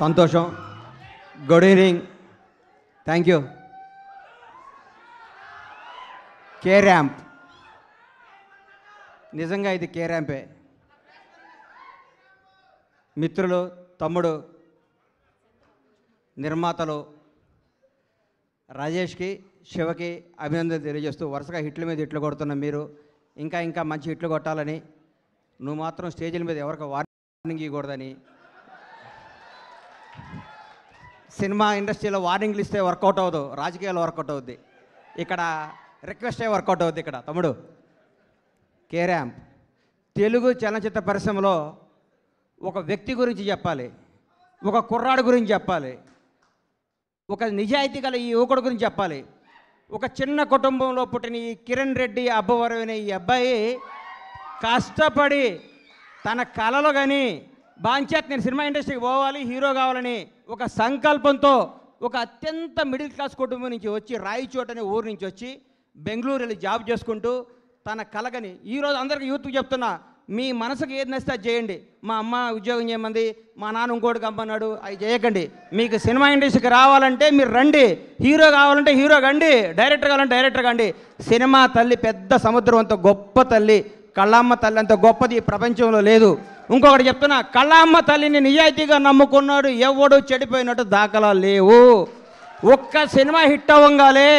సంతోషం. Good evening. Thank you. K ramp, నిజంగా ఇది కే ర్యాంపే. మిత్రులు, తమ్ముడు, నిర్మాతలు రాజేష్కి, శివకి అభినందనలు తెలియజేస్తూ, వరుసగా హిట్ల మీద హిట్లు కొడుతున్న మీరు ఇంకా ఇంకా మంచి హిట్లు కొట్టాలని, నువ్వు మాత్రం స్టేజీల మీద ఎవరికి వార్నింగ్ ఇవ్వకూడదని, సినిమా ఇండస్ట్రీలో వార్నింగ్లు ఇస్తే వర్కౌట్ అవ్వదు, రాజకీయాలు వర్కౌట్ అవుద్ది, ఇక్కడ రిక్వెస్టే వర్కౌట్ అవుద్ది. ఇక్కడ తమ్ముడు కే ర్యాంప్ తెలుగు చలనచిత్ర పరిశ్రమలో ఒక వ్యక్తి గురించి చెప్పాలి, ఒక కుర్రాడు గురించి చెప్పాలి, ఒక నిజాయితీ గల ఈ యువకుడు గురించి చెప్పాలి. ఒక చిన్న కుటుంబంలో పుట్టిన ఈ కిరణ్ రెడ్డి అబ్బవరం అనే ఈ అబ్బాయి కష్టపడి తన కళలు కానీ బాంచేత నేను సినిమా ఇండస్ట్రీకి పోవాలి, హీరో కావాలని ఒక సంకల్పంతో ఒక అత్యంత మిడిల్ క్లాస్ కుటుంబం నుంచి వచ్చి, రాయచోట అనే ఊరు నుంచి వచ్చి బెంగళూరు వెళ్ళి జాబ్ చేసుకుంటూ తన కలగని ఈరోజు అందరికీ యూత్కి చెప్తున్నా, మీ మనసుకు ఏది నచ్చితే అది చేయండి. మా అమ్మ ఉద్యోగం చేయమంది, మా నాన్న ఇంకోటి కంపన్నాడు, అవి చేయకండి. మీకు సినిమా ఇండస్ట్రీకి రావాలంటే మీరు రండి, హీరో కావాలంటే హీరో కండి, డైరెక్టర్ కావాలంటే డైరెక్టర్ కండి. సినిమా తల్లి పెద్ద సముద్రం అంత గొప్ప తల్లి, కళ్ళమ్మ తల్లి అంత గొప్పది ఈ ప్రపంచంలో లేదు. ఇంకొకటి చెప్తున్నా, కళ్ళమ్మ తల్లిని నిజాయితీగా నమ్ముకున్నాడు ఎవడు చెడిపోయినట్టు దాఖలా లేవు. ఒక్క సినిమా హిట్ అవ్వగానే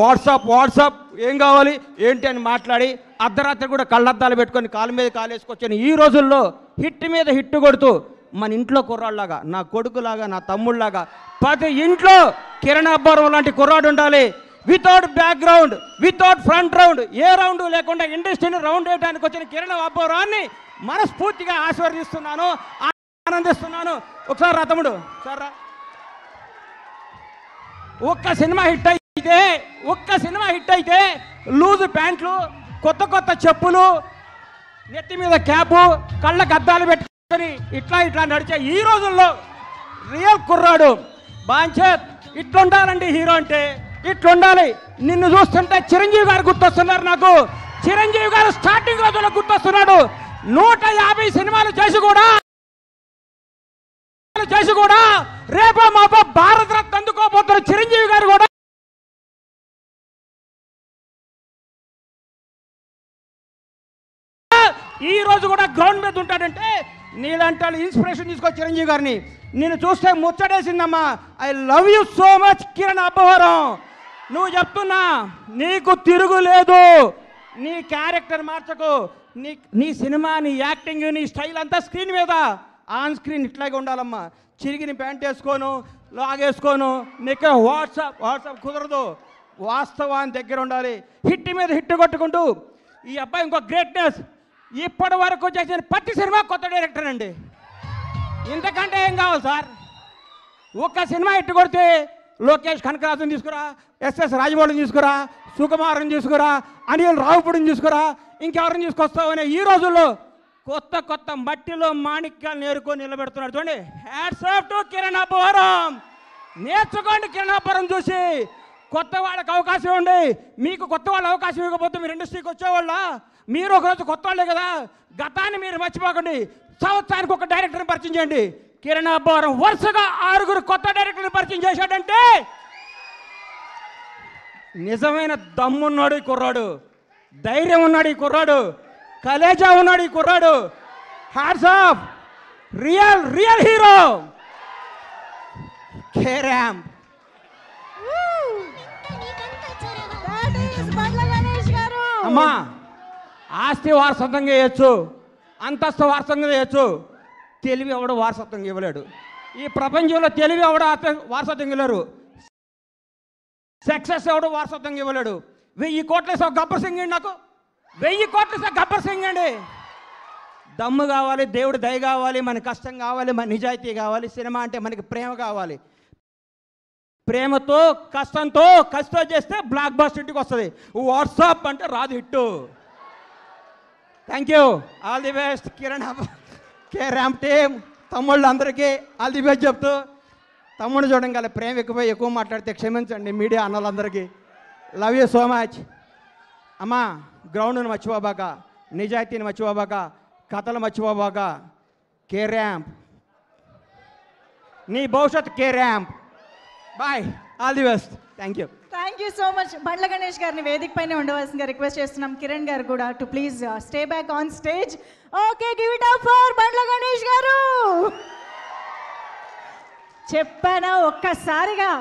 వాట్సాప్ ఏం కావాలి ఏంటి అని మాట్లాడి అర్ధరాత్రి కూడా కళ్ళద్దాలు పెట్టుకొని కాలు మీద కాలేసుకొచ్చాను. ఈ రోజుల్లో హిట్ మీద హిట్ కొడుతూ మన ఇంట్లో కుర్రాళ్ళలాగా, నా కొడుకులాగా, నా తమ్ముళ్ళలాగా ప్రతి ఇంట్లో కిరణ్ అబ్బవరం లాంటి కుర్రాడు ఉండాలి. Without background, without front round, ఏ రౌండ్ లేకుండా ఇండస్ట్రీని రౌండ్ వేయడానికి వచ్చిన కిరణ్ అబ్బవరాన్ని మనస్ఫూర్తిగా ఆశీర్వదిస్తున్నాను, ఆనందిస్తున్నాను. ఒకసారి రా తమ్ముడు, ఒకసారి రా. ఒక్క సినిమా హిట్ అయితే లూజు ప్యాంట్లు, కొత్త కొత్త చెప్పులు, నెత్తి మీద క్యాపు, కళ్ళకు అద్దాలు పెట్టుకొని ఇట్లా నడిచే ఈ రోజుల్లో రియల్ కుర్రాడు బాంచేత్ ఇట్లుండాలండి. హీరో అంటే ఇట్లుండాలి. నిన్ను చూస్తుంటే చిరంజీవి గారు గుర్తొస్తున్నారు నాకు. చిరంజీవి గారు స్టార్టింగ్ రోజుల్లో గుర్తొస్తున్నాడు. 150 సినిమాలు చేసి కూడా రేపో మాపో భారత రత్న అందుకోబోతున్న చిరంజీవి గారు కూడా ఈ రోజు కూడా గ్రౌండ్ మీద ఉంటాడంటే నీలాంటి వాళ్ళు ఇన్స్పిరేషన్ తీసుకో చిరంజీవి గారిని. నేను చూస్తే ముచ్చటేసిందమ్మా. I love you so much Kiran Abbavaram. నువ్వు చెప్తున్నా, నీకు తిరుగులేదు. నీ క్యారెక్టర్ మార్చకు. నీ సినిమా, నీ యాక్టింగ్, నీ స్టైల్ అంతా స్క్రీన్ మీద, ఆన్ స్క్రీన్ ఇట్లాగే ఉండాలమ్మా. చిరిగిన ప్యాంట్ వేసుకోను, లాగేసుకోను, నీకు వాట్సాప్ కుదరదు. వాస్తవాన్ని దగ్గర ఉండాలి. హిట్ మీద హిట్ కొట్టుకుంటూ ఈ అబ్బాయి ఇంకో గ్రేట్నెస్, ఇప్పటి వరకు చేసిన ప్రతి సినిమా కొత్త డైరెక్టర్ అండి. ఇంతకంటే ఏం కావాలి సార్? ఒక్క సినిమా హిట్ కొడితే లోకేష్ కనకరాజుని తీసుకురా, ఎస్ఎస్ రాజమౌళిని తీసుకురా, సుకుమార్ని తీసుకురా, అనిల్ రావుపూడిని తీసుకురా, ఇంకెవరిని తీసుకొస్తావనే ఈ రోజుల్లో కొత్త మట్టిలో మాణిక్యాలు నేర్కొని నిలబెడుతున్నాడు. చూడండి, hats off to Kiran Abbavaram. నేర్చుకోండి కిరణ్ అబ్బవరం చూసి. కొత్త వాళ్ళకి అవకాశం ఇవ్వండి. మీకు కొత్త వాళ్ళ అవకాశం ఇవ్వకపోతే మీరు ఇండస్ట్రీకి వచ్చేవాళ్ళ? మీరు ఒకరోజు కొత్త వాళ్ళే కదా. గతాన్ని మీరు మర్చిపోకండి. సంవత్సరానికి ఒక డైరెక్టర్ని పరిచయం చేయండి. కిరణ్ అబ్బవరం వరుసగా 6 కొత్త డైరెక్టర్ని పరిచయం చేశాడంటే నిజమైన దమ్మున్నాడు ఈ కుర్రాడు, ధైర్యం ఉన్నాడు ఈ కుర్రాడు, కలేజా ఉన్నాడు ఈ కుర్రాడు. Hats off, real hero K ramp. అమ్మా, ఆస్తి వారసత్వంగా చేయొచ్చు, అంతస్తు వారసత్వంగా చేయొచ్చు, తెలివి ఎవడు వారసత్వంగా ఇవ్వలేడు. ఈ ప్రపంచంలో తెలివి ఎవడు వారసత్వంగా ఇవ్వలేరు. సక్సెస్ ఎవడు వారసత్వంగా ఇవ్వలేడు. 1000 కోట్లు వేసావు గబ్బర్ సింగ్ అండి. నాకు 1000 కోట్లు వేసా గబ్బర్ సింగ్ అండి. దమ్ము కావాలి, దేవుడి దయ కావాలి, మన కష్టం కావాలి, మన నిజాయితీ కావాలి. సినిమా అంటే మనకి ప్రేమ కావాలి. ప్రేమతో కష్టంతో చేస్తే బ్లాక్ బస్టర్ ఇంటికి వస్తుంది. వాట్సాప్ అంటే రాదు hit. Thank you, all the best Kiran K ramp team. తమ్ముళ్ళు అందరికీ ఆల్ ది బెస్ట్ చెప్తూ, తమ్ముడు చూడండి ప్రేమ ఎక్కువ మాట్లాడితే క్షమించండి మీడియా అన్నలందరికీ. Love you so much. అమ్మా, గ్రౌండ్ను మర్చిపోబాక, నిజాయితీని మర్చిపోబాక, కథలు మర్చిపోబాక. కే ర్యాంప్ నీ భవిష్యత్ K ramp. Boy, all the best. Thank you. Thank you so much. Bandla Ganesh గారిని వేదిక పైన ఉండవలసిందిగా రిక్వెస్ట్ చేస్తున్నాం. కిరణ్ గారు కూడా to please stay back on stage. Okay, give it up for Bandla Ganesh గారు. చెప్పానా ఒక్కసారిగా